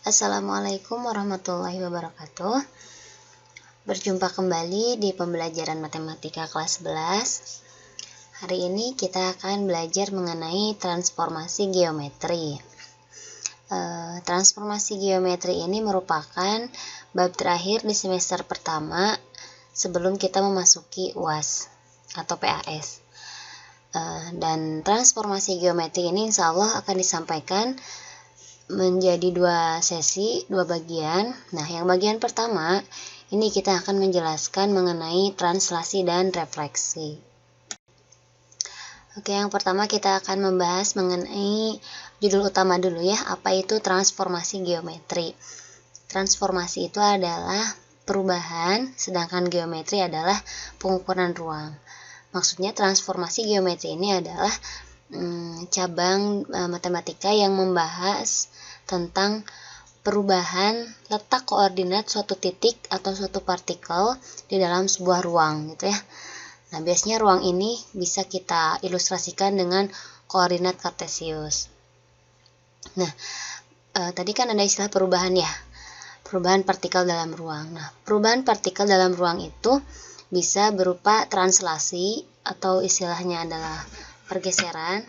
Assalamualaikum warahmatullahi wabarakatuh. Berjumpa kembali di pembelajaran matematika kelas 11. Hari ini kita akan belajar mengenai transformasi geometri. Transformasi geometri ini merupakan bab terakhir di semester pertama sebelum kita memasuki UAS atau PAS. Dan transformasi geometri ini insya Allah akan disampaikan menjadi dua sesi, dua bagian. Nah, yang bagian pertama ini kita akan menjelaskan mengenai translasi dan refleksi. Oke, yang pertama kita akan membahas mengenai judul utama dulu ya, apa itu transformasi geometri. Transformasi itu adalah perubahan, sedangkan geometri adalah pengukuran ruang. Maksudnya transformasi geometri ini adalah cabang matematika yang membahas tentang perubahan letak koordinat suatu titik atau suatu partikel di dalam sebuah ruang gitu ya. Nah, biasanya ruang ini bisa kita ilustrasikan dengan koordinat kartesius. Nah, tadi kan ada istilah perubahan ya, perubahan partikel dalam ruang. Nah, perubahan partikel dalam ruang itu bisa berupa translasi atau istilahnya adalah pergeseran,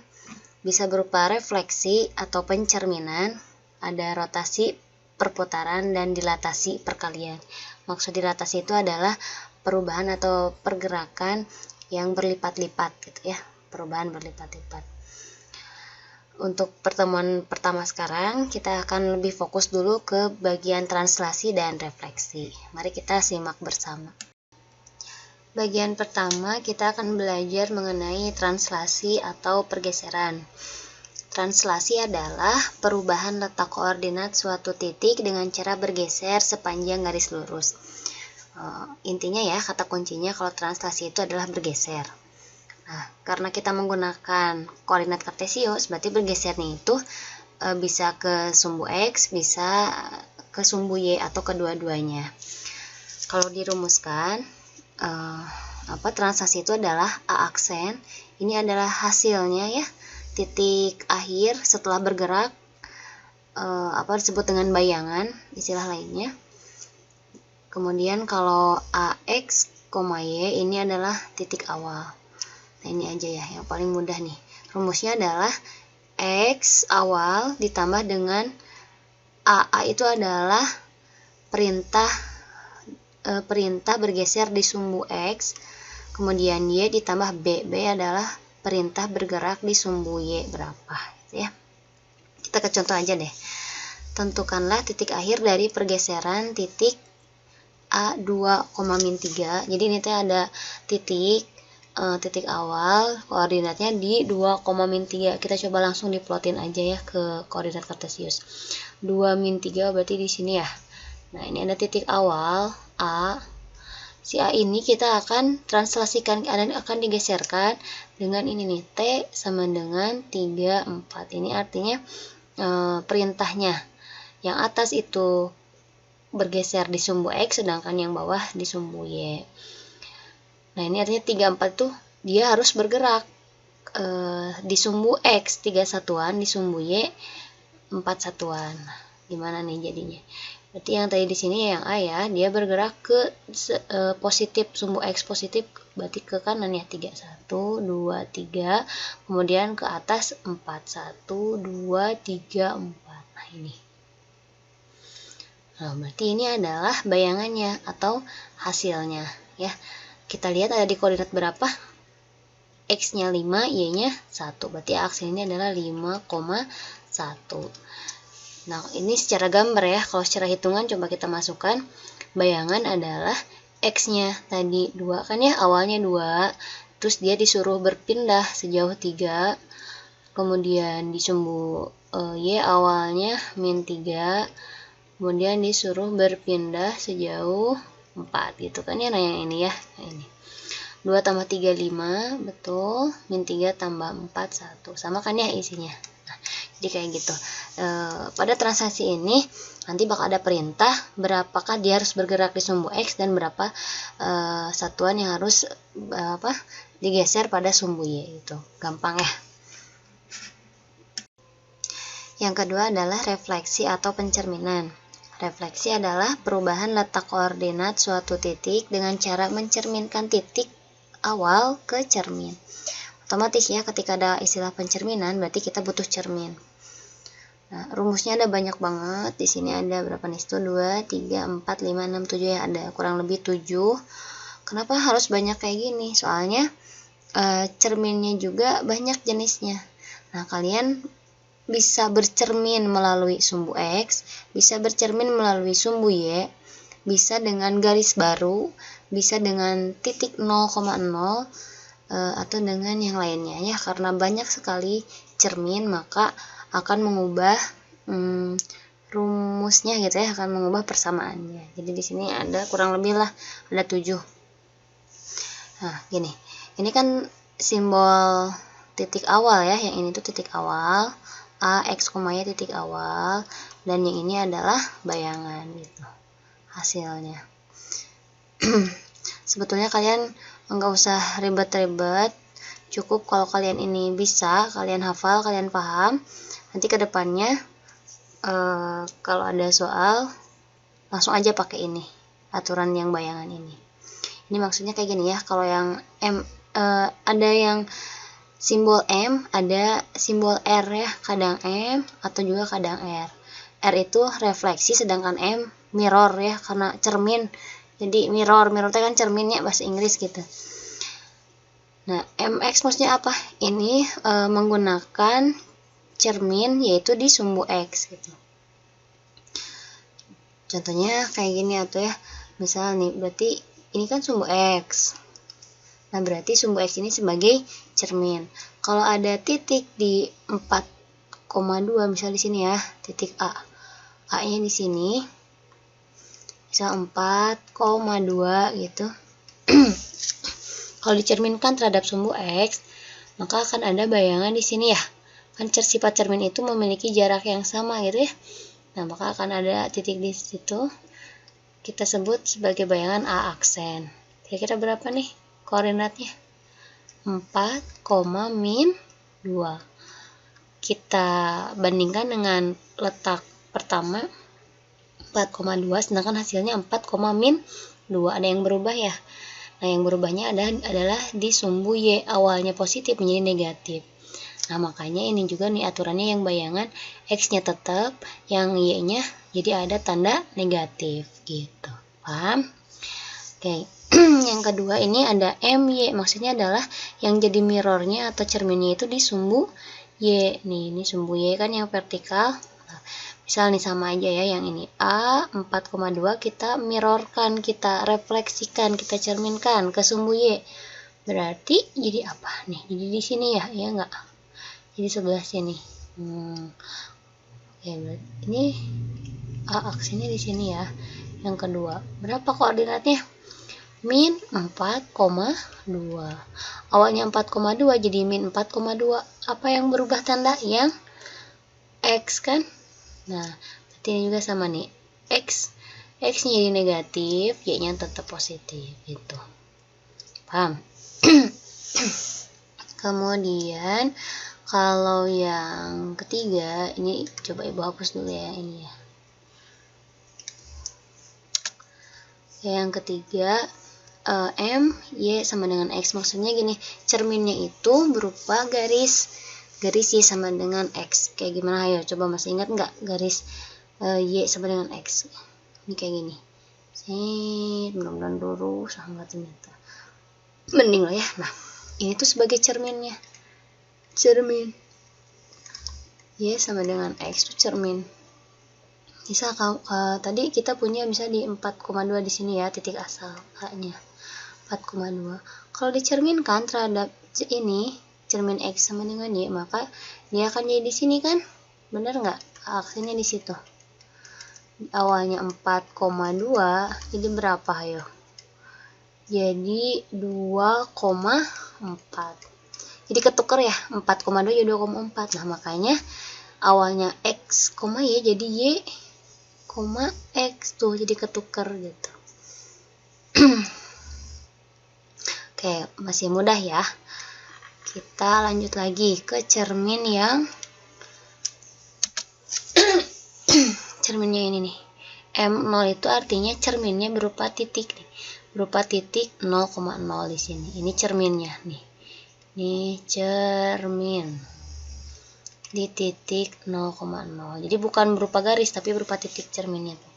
bisa berupa refleksi atau pencerminan, ada rotasi, perputaran, dan dilatasi perkalian. Maksud dilatasi itu adalah perubahan atau pergerakan yang berlipat-lipat gitu ya, perubahan berlipat-lipat. Untuk pertemuan pertama sekarang kita akan lebih fokus dulu ke bagian translasi dan refleksi. Mari kita simak bersama. Bagian pertama kita akan belajar mengenai translasi atau pergeseran. Translasi adalah perubahan letak koordinat suatu titik dengan cara bergeser sepanjang garis lurus. Intinya ya, kata kuncinya kalau translasi itu adalah bergeser. Nah, karena kita menggunakan koordinat kartesius, berarti bergesernya itu bisa ke sumbu X, bisa ke sumbu Y atau kedua-duanya. Kalau dirumuskan, translasi itu adalah A aksen, ini adalah hasilnya ya, titik akhir setelah bergerak, disebut dengan bayangan, istilah lainnya. Kemudian kalau AX, Y ini adalah titik awal. Nah, ini aja ya yang paling mudah nih. Rumusnya adalah X awal ditambah dengan AA itu adalah perintah bergeser di sumbu X, kemudian Y ditambah B adalah perintah bergerak di sumbu Y berapa gitu ya. Kita ke contoh aja deh. Tentukanlah titik akhir dari pergeseran titik A2, -3. Jadi ini tuh ada titik awal, koordinatnya di 2,-3. Kita coba langsung diplotin aja ya ke koordinat kartesius. 2-3 berarti di sini ya. Nah, ini ada titik awal A. Si A ini kita akan translasikan, akan digeserkan dengan ini nih, T sama dengan 3, 4. Ini artinya perintahnya. Yang atas itu bergeser di sumbu X, sedangkan yang bawah di sumbu Y. Nah, ini artinya 3, 4 tuh dia harus bergerak di sumbu X 3 satuan, di sumbu Y 4 satuan. Gimana nih jadinya? Berarti yang tadi di sini yang A ya, dia bergerak ke positif, sumbu X positif, berarti ke kanan ya, 3, 1, 2, 3, kemudian ke atas 4, 1, 2, 3, 4. Nah, ini. Nah, berarti ini adalah bayangannya atau hasilnya ya. Kita lihat ada di koordinat berapa? X-nya 5, Y-nya 1. Berarti aksen ini adalah 5,1. Nah, ini secara gambar ya. Kalau secara hitungan coba kita masukkan. Bayangan adalah X-nya tadi 2 kan ya, awalnya 2. Terus dia disuruh berpindah sejauh 3. Kemudian di sumbu Y awalnya -3. Kemudian disuruh berpindah sejauh 4 gitu kan ya. Nah, yang ini ya. Nah, ini. 2 tambah 3, 5. Betul. -3 tambah 4, 1. Sama kan ya isinya. Jadi kayak gitu. Pada translasi ini nanti bakal ada perintah berapakah dia harus bergerak di sumbu X dan berapa satuan yang harus digeser pada sumbu Y itu. Gampang ya. Yang kedua adalah refleksi atau pencerminan. Refleksi adalah perubahan letak koordinat suatu titik dengan cara mencerminkan titik awal ke cermin. Otomatis ya, ketika ada istilah pencerminan berarti kita butuh cermin. Nah, rumusnya ada banyak banget. Di sini ada berapa nih? 1, 2, 3, 4, 5, 6, 7 ya, ada kurang lebih 7. Kenapa harus banyak kayak gini? Soalnya cerminnya juga banyak jenisnya. Nah, kalian bisa bercermin melalui sumbu X, bisa bercermin melalui sumbu Y, bisa dengan garis baru, bisa dengan titik 0,0, atau dengan yang lainnya ya. Karena banyak sekali cermin, maka akan mengubah rumusnya gitu ya, akan mengubah persamaannya. Jadi di sini ada kurang lebih lah ada 7. Nah, gini. Ini kan simbol titik awal ya, yang ini tuh titik awal, A, X, Y titik awal, dan yang ini adalah bayangan gitu hasilnya. Sebetulnya kalian nggak usah ribet-ribet, cukup kalau kalian ini bisa, kalian hafal, kalian paham, nanti kedepannya kalau ada soal langsung aja pakai ini, aturan yang bayangan ini. Ini maksudnya kayak gini ya, kalau yang M, ada yang simbol M, ada simbol R ya, kadang M atau juga kadang R. R itu refleksi, sedangkan M mirror ya, karena cermin. Jadi mirror itu kan cerminnya bahasa Inggris gitu. Nah, MX maksudnya apa? Ini menggunakan cermin yaitu di sumbu X gitu. Contohnya kayak gini atau ya. Misal nih, berarti ini kan sumbu X. Nah, berarti sumbu X ini sebagai cermin. Kalau ada titik di 4,2 misal di sini ya, titik A. A-nya di sini. Misal 4,2 gitu. Kalau dicerminkan terhadap sumbu X, maka akan ada bayangan di sini ya. Kan sifat cermin itu memiliki jarak yang sama gitu ya. Nah, maka akan ada titik di situ. Kita sebut sebagai bayangan A aksen. Kira-kira berapa nih koordinatnya? 4, min 2. Kita bandingkan dengan letak pertama 4,2, sedangkan hasilnya 4, min 2. Ada yang berubah ya. Nah, yang berubahnya adalah di sumbu Y, awalnya positif menjadi negatif. Nah, makanya ini juga nih aturannya, yang bayangan X-nya tetap, yang Y-nya jadi ada tanda negatif gitu. Paham? Oke. Yang kedua ini ada MY, maksudnya adalah yang jadi mirrornya atau cerminnya itu di sumbu Y. Nih, ini sumbu Y kan yang vertikal. Nah, misal nih sama aja ya, yang ini A 4,2 kita mirrorkan, kita refleksikan, kita cerminkan ke sumbu Y. Berarti jadi apa nih? Jadi di sini ya, ya enggak? Jadi sebelah sini. Oke, berarti ini A aksinya di sini ya. Yang kedua, berapa koordinatnya? Min 4,2. Awalnya 4,2 jadi min 4,2. Apa yang berubah tanda? Yang X kan? Nah, berarti ini juga sama nih. X-nya jadi negatif, Y-nya tetap positif gitu. Paham? Kemudian kalau yang ketiga, ini coba ibu hapus dulu ya ini ya. Yang ketiga, M, Y sama dengan X. Maksudnya gini, cerminnya itu berupa garis Y sama dengan X. Kayak gimana? Ayo coba masih ingat nggak garis Y sama dengan X? Ini kayak gini. Mudah-mudahan lurus, enggak ternyata. Mending lah ya. Nah, ini tuh sebagai cerminnya. Cermin Y sama dengan X tuh cermin. Misal tadi kita punya bisa di 4,2 di sini ya, titik asal A-nya 4,2. Kalau dicerminkan terhadap ini cermin X sama dengan Y, maka dia akan jadi di sini kan? Bener nggak? Aksennya di situ. Awalnya 4,2, jadi berapa ayo? Jadi 2,4. Jadi ketukar ya, 4,2 jadi 2,4. Nah, makanya awalnya X, Y jadi Y, X tuh jadi ketukar gitu. Oke, masih mudah ya. Kita lanjut lagi ke cermin yang M0 itu artinya cerminnya berupa titik nih. Berupa titik 0,0 di sini. Ini cerminnya nih. Ini cermin di titik 0,0. Jadi bukan berupa garis tapi berupa titik cerminnya tuh.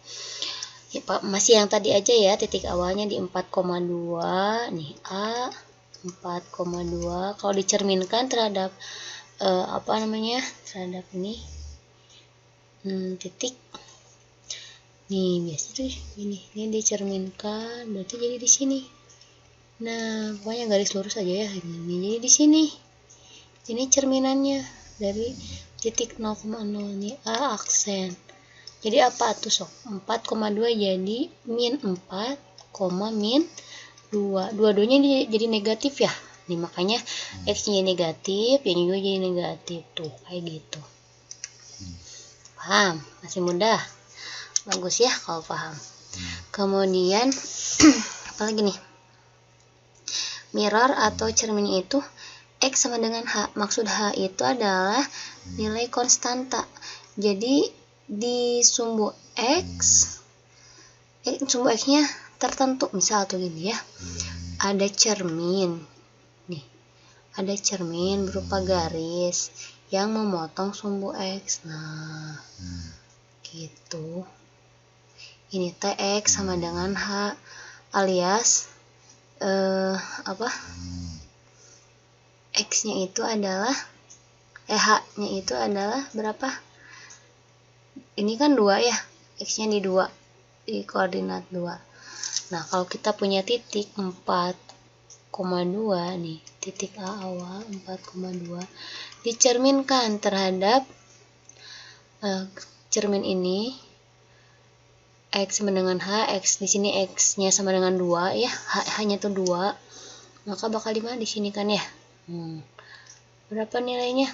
Ya, masih yang tadi aja ya, titik awalnya di 4,2 nih, A 4,2. Kalau dicerminkan terhadap terhadap ini titik nih, biasa tuh ini dicerminkan berarti jadi di sini. Nah, pokoknya garis lurus aja ya, ini jadi di sini. Ini cerminannya dari titik 0,0 nih, A aksen. Jadi apa tuh sok? 4,2 jadi min 4, min 2. Dua-duanya jadi negatif ya. Nih makanya X-nya negatif, Y-nya juga jadi negatif tuh, kayak gitu. Paham? Masih mudah. Bagus ya kalau paham. Kemudian apalagi nih? Mirror atau cermin itu X sama dengan H. Maksud H itu adalah nilai konstanta. Jadi di sumbu sumbu X-nya tertentu, misal tuh gini ya, ada cermin nih, ada cermin berupa garis yang memotong sumbu X. Nah gitu, ini X sama dengan H, alias X-nya itu adalah H-nya itu adalah berapa? Ini kan 2 ya, X-nya di 2, di koordinat 2. Nah, kalau kita punya titik 4,2 nih, titik A awal 4,2 dicerminkan terhadap cermin ini, X sama dengan H, X di sini X-nya sama dengan 2 ya, H-nya tuh 2, maka bakal di mana? Di sini kan ya. Berapa nilainya?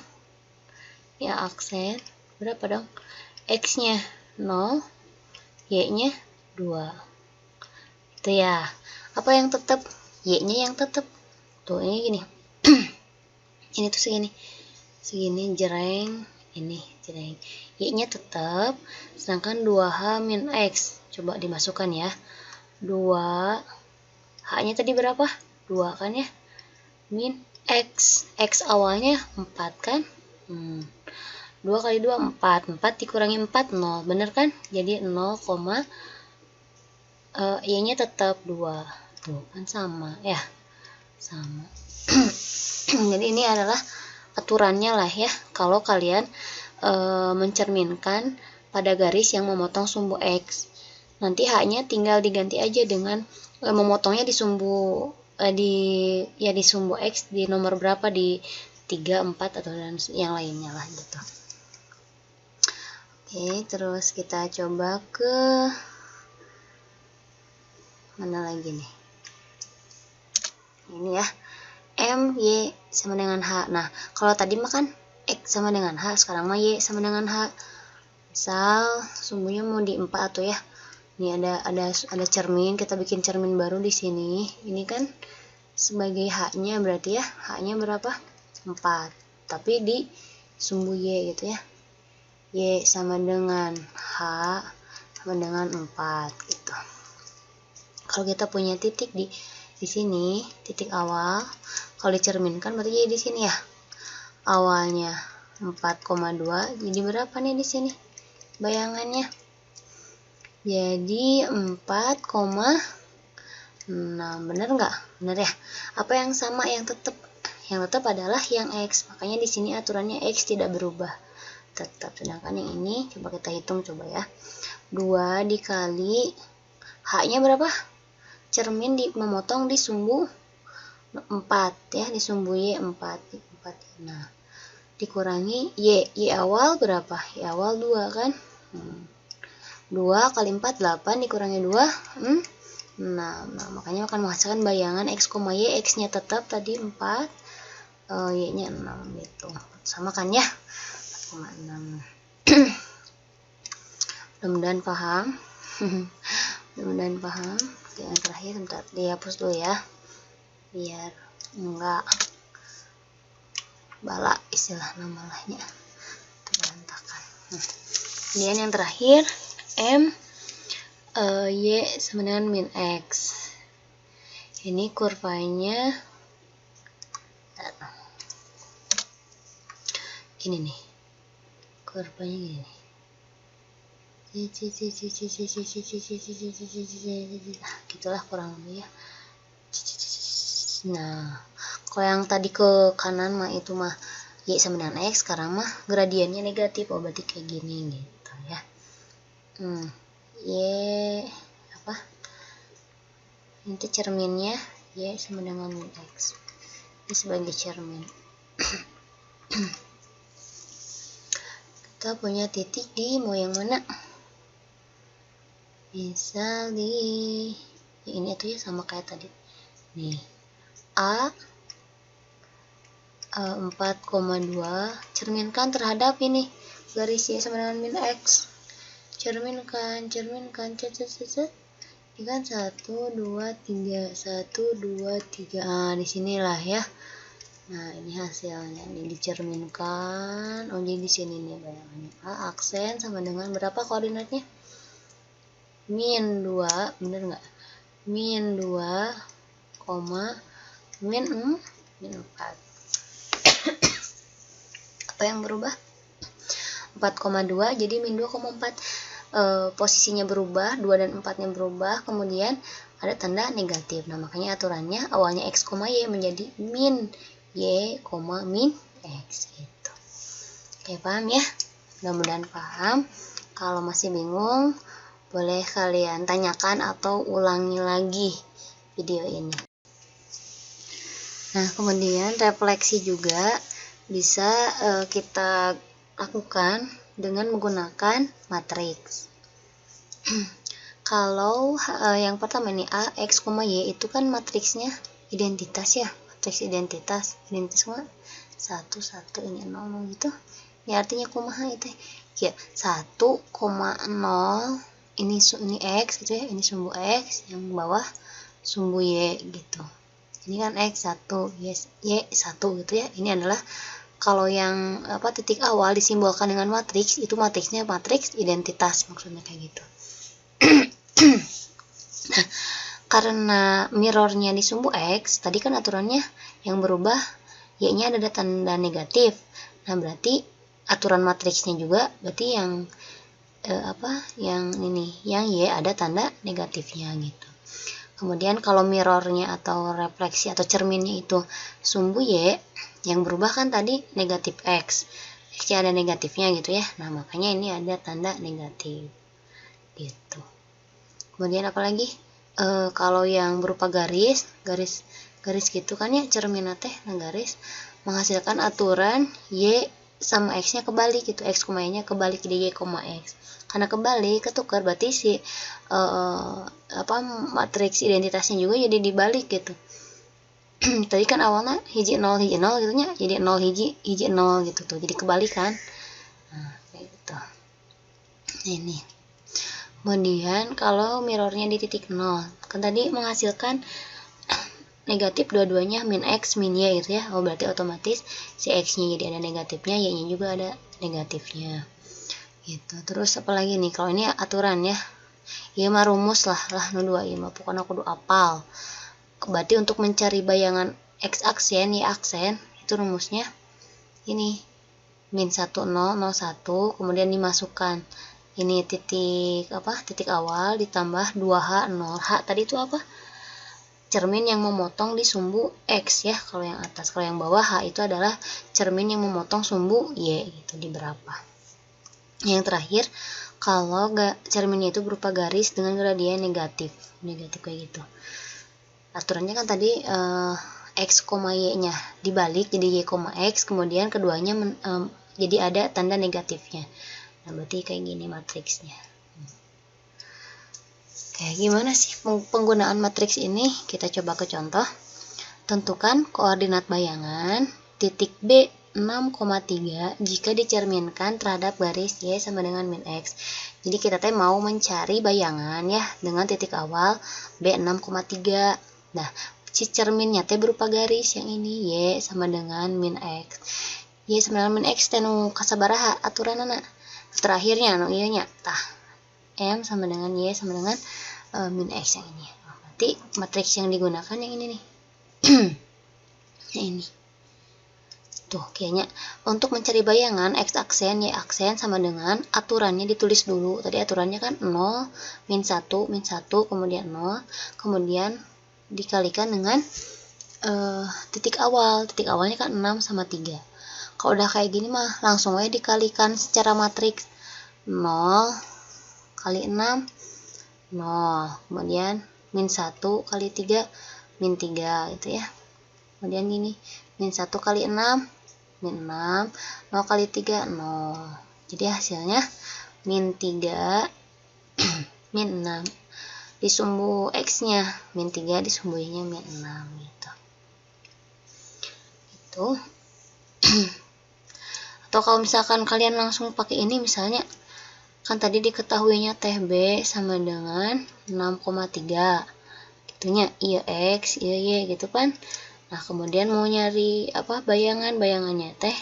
Ya aksen, berapa dong? X-nya 0, Y-nya 2. Itu ya. Apa yang tetap? Y-nya yang tetap. Tuh, ini gini. Ini tuh segini. Segini jereng, ini jereng. Y-nya tetap, sedangkan 2H min X. Coba dimasukkan ya. 2 H-nya tadi berapa? 2 kan ya? Min X. X awalnya 4 kan? 2 kali 2 4 dikurangi 4 0, bener kan? Jadi 0, Y-nya tetap 2. Tuh kan sama ya, sama. Jadi ini adalah aturannya lah ya, kalau kalian mencerminkan pada garis yang memotong sumbu X, nanti H-nya tinggal diganti aja dengan memotongnya di sumbu di sumbu X di nomor berapa, di 3, 4 atau dan yang lainnya lah gitu. Oke, terus kita coba ke mana lagi nih? Ini ya, M, Y sama dengan H. Nah, kalau tadi mah kan X sama dengan H, sekarang mah Y sama dengan H. Misal sumbunya mau di 4 tuh ya. Ini ada cermin, kita bikin cermin baru di sini. Ini kan sebagai H-nya berarti ya, H-nya berapa? 4. Tapi di sumbu Y gitu ya. Y sama dengan H sama dengan 4 gitu. Kalau kita punya titik di sini, titik awal, kalau dicerminkan berarti jadi di sini ya. Awalnya 4,2, jadi berapa nih di sini? Bayangannya. Jadi 4,6. Bener nggak? Bener ya. Apa yang sama yang tetap? Yang tetap adalah yang X. Makanya di sini aturannya X tidak berubah. Tetap. Sedangkan yang ini coba kita hitung coba ya. 2 dikali H-nya berapa? Cermin memotong di sumbu 4 ya, di sumbu Y 4. Nah, dikurangi Y awal berapa? Y awal 2 kan? 2 kali 4 8, dikurangi 2 nah makanya akan menghasilkan bayangan X, Y. X-nya tetap tadi 4, Y-nya 6 gitu. Sama kan ya? 4,6. Mudah-mudahan paham. Mudah-mudahan paham. Oke, yang terakhir bentar dihapus dulu ya, biar enggak bala istilah namanya berantakan. Kemudian yang terakhir M, Y sama dengan min X. Ini kurvanya gini nih, kurvanya gini nih. Gitulah kurang lebih ya. Nah, kalau yang tadi ke kanan mah itu mah Y sama dengan X, sekarang mah gradiennya negatif, oh berarti kayak gini gitu ya. Y apa? Ini cerminnya Y sama dengan min X. Ini sebagai cermin. Kita punya titik di mau yang mana? Misal di ya ini tuh ya sama kayak tadi. Nih. A 4,2 cerminkan terhadap ini garis Y sama dengan min X. Cerminkan ini kan 1 2 3 nah disinilah ya. Nah ini hasilnya ini dicerminkan. Oh jadi di sini nih bayangannya. A aksen sama dengan berapa koordinatnya? min 2, bener nggak? min 2, min 4. Apa yang berubah? 4,2 jadi min 2,4. Posisinya berubah, 2 dan 4 nya berubah, kemudian ada tanda negatif. Nah makanya aturannya awalnya X, Y menjadi min Y, min X gitu. Oke, paham ya? Mudah-mudahan paham. Kalau masih bingung boleh kalian tanyakan atau ulangi lagi video ini. Nah kemudian refleksi juga bisa kita lakukan dengan menggunakan matriks. Kalau yang pertama nih A, X, Y itu kan matriksnya identitas ya, matriks identitas semua 1, 1 ini 0 gitu. Ini artinya kumaha itu ya 1,0 ini X gitu ya, ini sumbu X, yang bawah sumbu Y gitu. Ini kan X 1, Y 1 gitu ya. Ini adalah kalau yang titik awal disimbolkan dengan matriks, itu matriksnya matriks identitas, maksudnya kayak gitu. Nah, karena mirrornya di sumbu X, tadi kan aturannya yang berubah Y-nya ada tanda negatif. Nah, berarti aturan matriksnya juga berarti yang yang Y ada tanda negatifnya gitu. Kemudian kalau mirrornya atau refleksi atau cerminnya itu sumbu Y, yang berubah kan tadi negatif X. X-nya ada negatifnya gitu ya. Nah, makanya ini ada tanda negatif. Gitu. Kemudian apalagi? Kalau yang berupa garis gitu kan ya cerminnya teh, nah garis menghasilkan aturan Y sama X-nya kebalik gitu, X, Y-nya kebalik di Y, X. Karena kebalik ketukar berarti si matriks identitasnya juga jadi dibalik gitu. Tadi kan awalnya hiji 0 gitu nya, jadi 0 hiji 0 gitu tuh, jadi kebalikan. Nah, kayak gitu. Ini. Kemudian kalau mirrornya di titik 0, kan tadi menghasilkan negatif dua-duanya min X min Y gitu ya. Oh berarti otomatis si X-nya jadi ada negatifnya, Y-nya juga ada negatifnya. Gitu. Terus apalagi nih, kalau ini aturan ya. Ieu mah rumus lah nu dua ieu mah pokoknya kudu apal. Berarti untuk mencari bayangan X aksen, Y aksen, itu rumusnya ini min 1 0 0 1, kemudian dimasukkan ini titik awal ditambah 2H 0H tadi itu apa? Cermin yang memotong di sumbu X ya, kalau yang atas. Kalau yang bawah H itu adalah cermin yang memotong sumbu Y gitu, di berapa. Yang terakhir, kalau cerminnya itu berupa garis dengan gradien negatif kayak gitu. Aturannya kan tadi X, Y nya dibalik jadi Y, X, kemudian keduanya jadi ada tanda negatifnya. Nah berarti kayak gini matriksnya. Oke, gimana sih penggunaan matriks ini? Kita coba ke contoh. Tentukan koordinat bayangan titik B 6,3 jika dicerminkan terhadap garis Y sama dengan min X. Jadi kita mau mencari bayangan ya dengan titik awal B 6,3. Nah, si cerminnya berupa garis yang ini Y sama dengan min X. Y sama dengan min X teh nu kasabaraha aturanana? Terakhirnya nu ieu nya. Tah. M sama dengan Y sama dengan min X yang ini. Berarti matriks yang digunakan yang ini nih. Yang ini. Tuh, kayaknya untuk mencari bayangan X aksen, Y aksen sama dengan aturannya ditulis dulu. Tadi aturannya kan 0, min 1, kemudian 0, kemudian dikalikan dengan titik awal. Titik awalnya kan 6 sama 3. Kalau udah kayak gini mah langsung aja dikalikan secara matriks. 0 kali 6, 0. Kemudian min 1 kali 3, min 3 gitu ya. Kemudian gini, min 1 kali 6, min 6, 0 kali 3, 0. Jadi hasilnya min 3, min 6. Di sumbu X-nya, min 3, di sumbu Y-nya min 6 gitu. Itu. Atau kalau misalkan kalian langsung pakai ini, misalnya kan tadi diketahuinya TB sama dengan 6,3 gitunya, iya X, iya Y gitu kan. Nah, kemudian mau nyari apa bayangannya teh,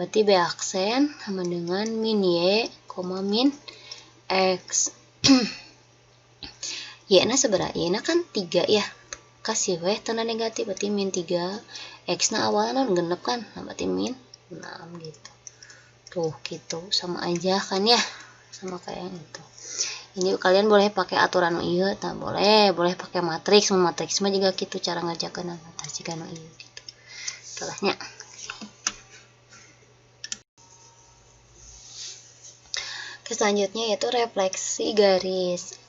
berarti B aksen sama dengan min Y, min X. Y na seberapa? Y na kan 3 ya, kasih weh tanda negatif, berarti min 3. X na awalnya genep kan, nah berarti min 6 gitu. Tuh gitu, sama aja kan ya, sama kayak yang itu. Ini kalian boleh pakai aturan iya, tak boleh pakai matriks mah juga gitu cara ngajakeun notasi kana ieu gitu. Salahnya. Selanjutnya yaitu refleksi garis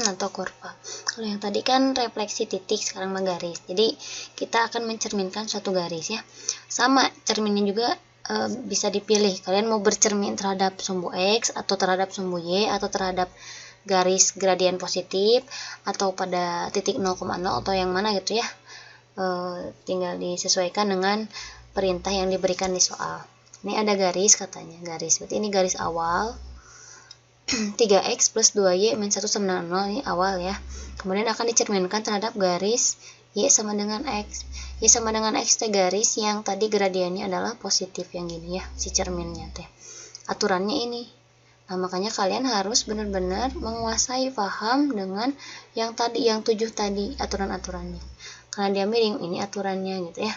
atau kurva. Kalau yang tadi kan refleksi titik, sekarang mah garis. Jadi kita akan mencerminkan suatu garis ya. Sama cerminnya juga bisa dipilih, kalian mau bercermin terhadap sumbu X atau terhadap sumbu Y atau terhadap garis gradien positif atau pada titik 0,0 atau yang mana gitu ya. Tinggal disesuaikan dengan perintah yang diberikan di soal. Ini ada garis katanya, garis berarti ini garis awal 3X plus 2Y min 1 sama dengan 0, ini awal ya. Kemudian akan dicerminkan terhadap garis Y sama dengan X. Y sama dengan X teh garis yang tadi gradiennya adalah positif yang gini ya, si cerminnya teh. Aturannya ini. Nah, makanya kalian harus benar-benar menguasai, paham dengan yang tadi, yang 7 tadi aturan-aturannya. Karena dia miring, ini aturannya gitu ya.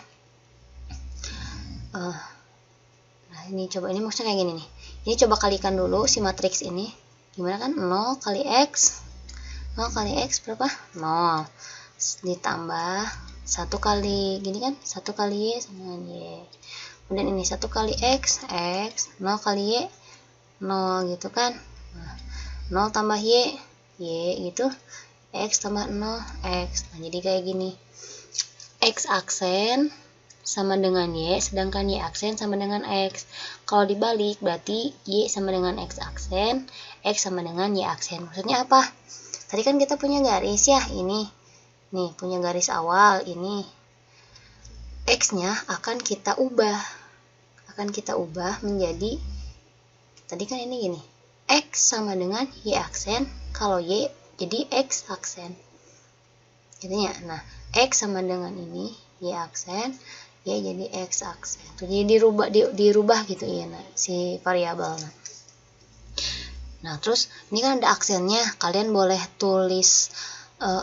Nah, ini coba, ini maksudnya kayak gini nih. Ini coba kalikan dulu si matriks ini. Gimana kan? 0 kali X. 0 kali X berapa? 0. Ditambah 1 kali gini kan, 1 kali Y sama dengan Y. Kemudian ini 1 kali X, 0 kali Y, 0 gitu kan. Nah, 0 tambah Y gitu, X tambah 0, X. Nah, jadi kayak gini, X aksen sama dengan Y, sedangkan Y aksen sama dengan X. Kalau dibalik berarti Y sama dengan X aksen, X sama dengan Y aksen. Maksudnya apa? Tadi kan kita punya garis ya, ini nih punya garis awal, ini X-nya akan kita ubah menjadi, tadi kan ini gini, X sama dengan Y aksen, kalau Y jadi X aksen jadinya. Nah, X sama dengan ini Y aksen, Y jadi X aksen. Jadi dirubah gitu ya, nah, si variabelnya. Nah, terus ini kan ada aksennya, kalian boleh tulis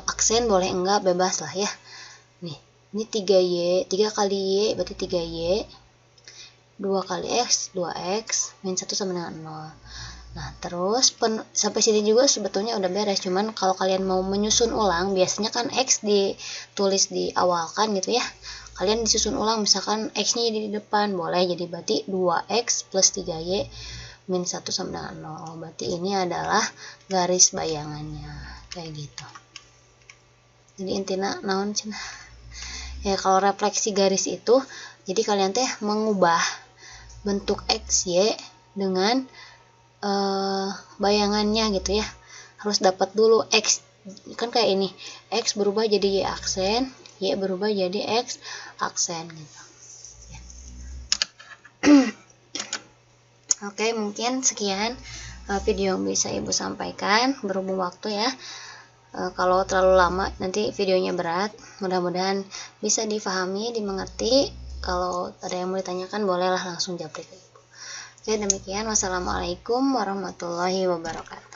aksen, boleh enggak, bebas lah ya. Nih, ini 3Y, 3 kali Y berarti 3Y, 2 kali X, 2X, min 1 sama dengan 0. Nah, terus sampai sini juga sebetulnya udah beres. Cuman kalau kalian mau menyusun ulang, biasanya kan X ditulis di awal kan gitu ya. Kalian disusun ulang, misalkan X-nya di depan, boleh jadi berarti 2X plus 3Y min 1 sama dengan 0. Berarti ini adalah garis bayangannya, kayak gitu. Jadi intinya naon cenah ya, kalau refleksi garis itu jadi kalian teh mengubah bentuk X, Y dengan bayangannya gitu ya. Harus dapat dulu X kan kayak ini, X berubah jadi Y aksen, Y berubah jadi X aksen gitu ya. Oke, mungkin sekian video yang bisa ibu sampaikan berhubung waktu ya. Kalau terlalu lama nanti videonya berat, mudah-mudahan bisa difahami, dimengerti. Kalau ada yang mau ditanyakan bolehlah langsung japri ke ibu. Oke, demikian, wassalamualaikum warahmatullahi wabarakatuh.